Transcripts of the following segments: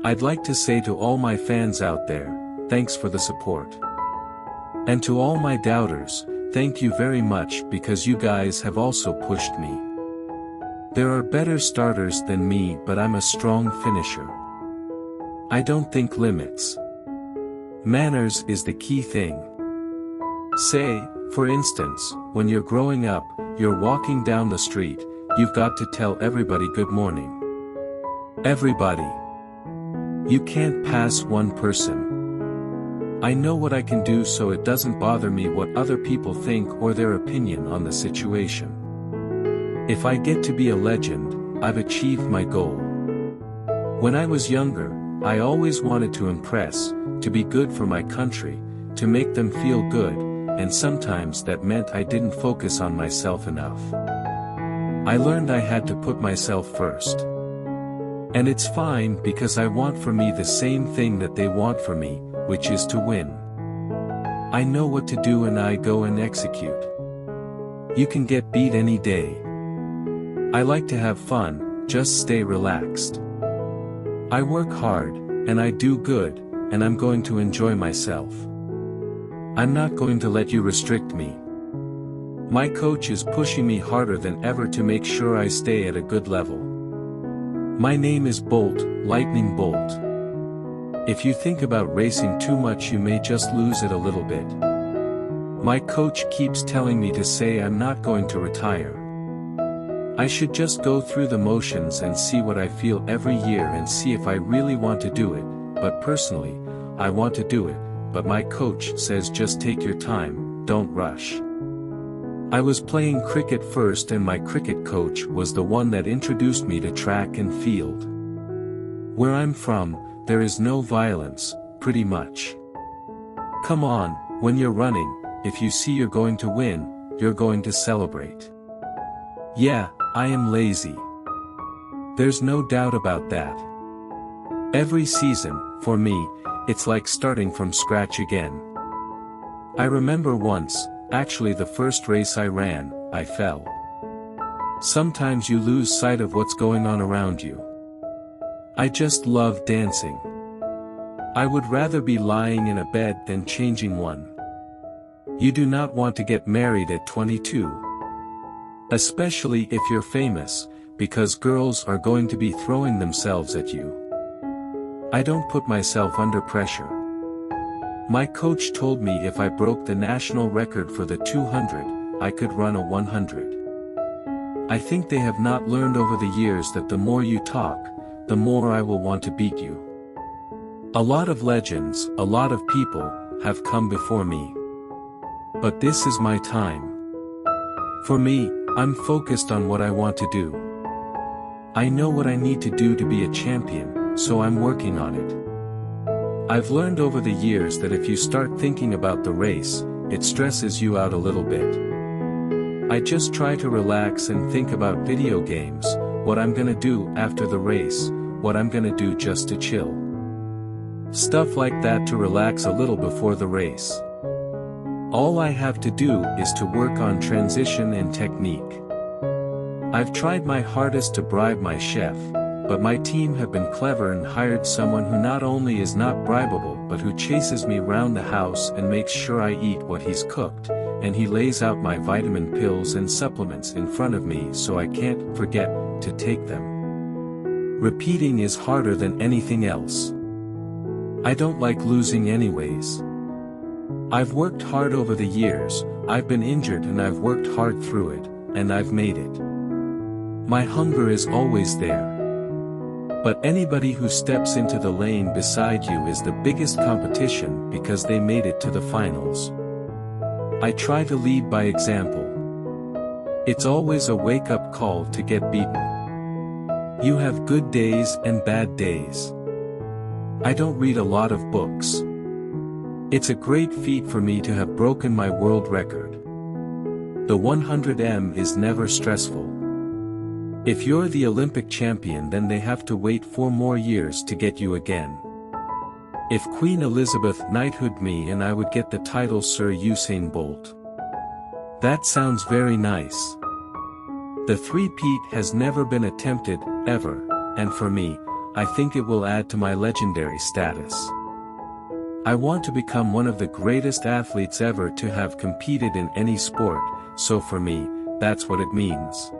I'd like to say to all my fans out there, thanks for the support. And to all my doubters, thank you very much because you guys have also pushed me. There are better starters than me, but I'm a strong finisher. I don't think limits. Manners is the key thing. Say, for instance, when you're growing up, you're walking down the street, you've got to tell everybody good morning. Everybody. You can't pass one person. I know what I can do, so it doesn't bother me what other people think or their opinion on the situation. If I get to be a legend, I've achieved my goal. When I was younger, I always wanted to impress, to be good for my country, to make them feel good, and sometimes that meant I didn't focus on myself enough. I learned I had to put myself first. And it's fine because I want for me the same thing that they want for me, which is to win. I know what to do and I go and execute. You can get beat any day. I like to have fun, just stay relaxed. I work hard, and I do good, and I'm going to enjoy myself. I'm not going to let you restrict me. My coach is pushing me harder than ever to make sure I stay at a good level. My name is Bolt, Lightning Bolt. If you think about racing too much, you may just lose it a little bit. My coach keeps telling me to say I'm not going to retire. I should just go through the motions and see what I feel every year and see if I really want to do it, but personally, I want to do it, but my coach says just take your time, don't rush. I was playing cricket first and my cricket coach was the one that introduced me to track and field. Where I'm from, there is no violence, pretty much. Come on, when you're running, if you see you're going to win, you're going to celebrate. Yeah, I am lazy. There's no doubt about that. Every season, for me, it's like starting from scratch again. I remember once, actually the first race I ran, I fell. Sometimes you lose sight of what's going on around you. I just love dancing. I would rather be lying in a bed than changing one. You do not want to get married at 22. Especially if you're famous, because girls are going to be throwing themselves at you. I don't put myself under pressure. My coach told me if I broke the national record for the 200, I could run a 100. I think they have not learned over the years that the more you talk, the more I will want to beat you. A lot of legends, a lot of people, have come before me. But this is my time. For me, I'm focused on what I want to do. I know what I need to do to be a champion, so I'm working on it. I've learned over the years that if you start thinking about the race, it stresses you out a little bit. I just try to relax and think about video games, what I'm gonna do after the race, what I'm gonna do just to chill. Stuff like that to relax a little before the race. All I have to do is to work on transition and technique. I've tried my hardest to bribe my chef, but my team have been clever and hired someone who not only is not bribable but who chases me around the house and makes sure I eat what he's cooked, and he lays out my vitamin pills and supplements in front of me so I can't forget to take them. Repeating is harder than anything else. I don't like losing anyways. I've worked hard over the years, I've been injured and I've worked hard through it, and I've made it. My hunger is always there. But anybody who steps into the lane beside you is the biggest competition because they made it to the finals. I try to lead by example. It's always a wake-up call to get beaten. You have good days and bad days. I don't read a lot of books. It's a great feat for me to have broken my world record. The 100m is never stressful. If you're the Olympic champion, then they have to wait 4 more years to get you again. If Queen Elizabeth knighthood me and I would get the title Sir Usain Bolt. That sounds very nice. The three-peat has never been attempted, ever, and for me, I think it will add to my legendary status. I want to become one of the greatest athletes ever to have competed in any sport, so for me, that's what it means.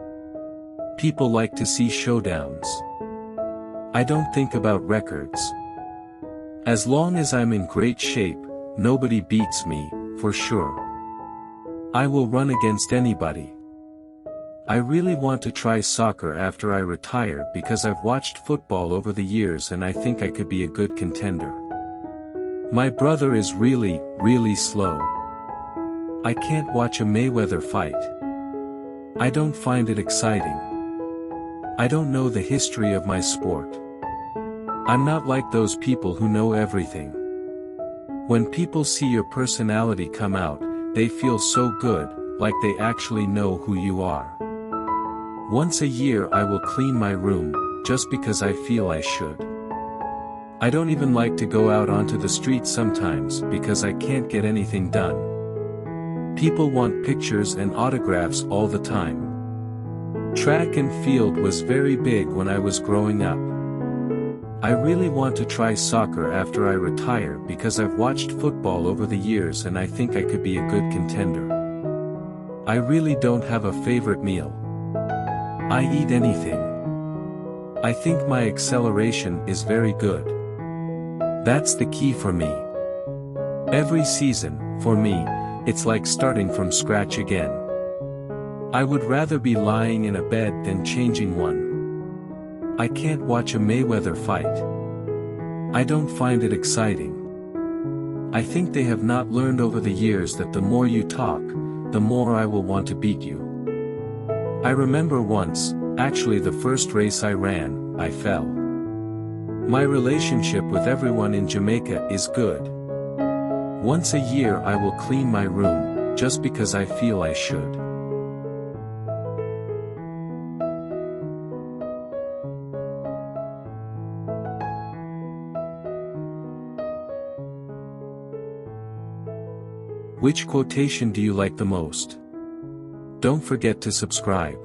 People like to see showdowns. I don't think about records. As long as I'm in great shape, nobody beats me, for sure. I will run against anybody. I really want to try soccer after I retire because I've watched football over the years and I think I could be a good contender. My brother is really, really slow. I can't watch a Mayweather fight. I don't find it exciting. I don't know the history of my sport. I'm not like those people who know everything. When people see your personality come out, they feel so good, like they actually know who you are. Once a year I will clean my room, just because I feel I should. I don't even like to go out onto the street sometimes because I can't get anything done. People want pictures and autographs all the time. Track and field was very big when I was growing up. I really want to try soccer after I retire because I've watched football over the years and I think I could be a good contender. I really don't have a favorite meal. I eat anything. I think my acceleration is very good. That's the key for me. Every season, for me, it's like starting from scratch again. I would rather be lying in a bed than changing one. I can't watch a Mayweather fight. I don't find it exciting. I think they have not learned over the years that the more you talk, the more I will want to beat you. I remember once, actually the first race I ran, I fell. My relationship with everyone in Jamaica is good. Once a year I will clean my room, just because I feel I should. Which quotation do you like the most? Don't forget to subscribe.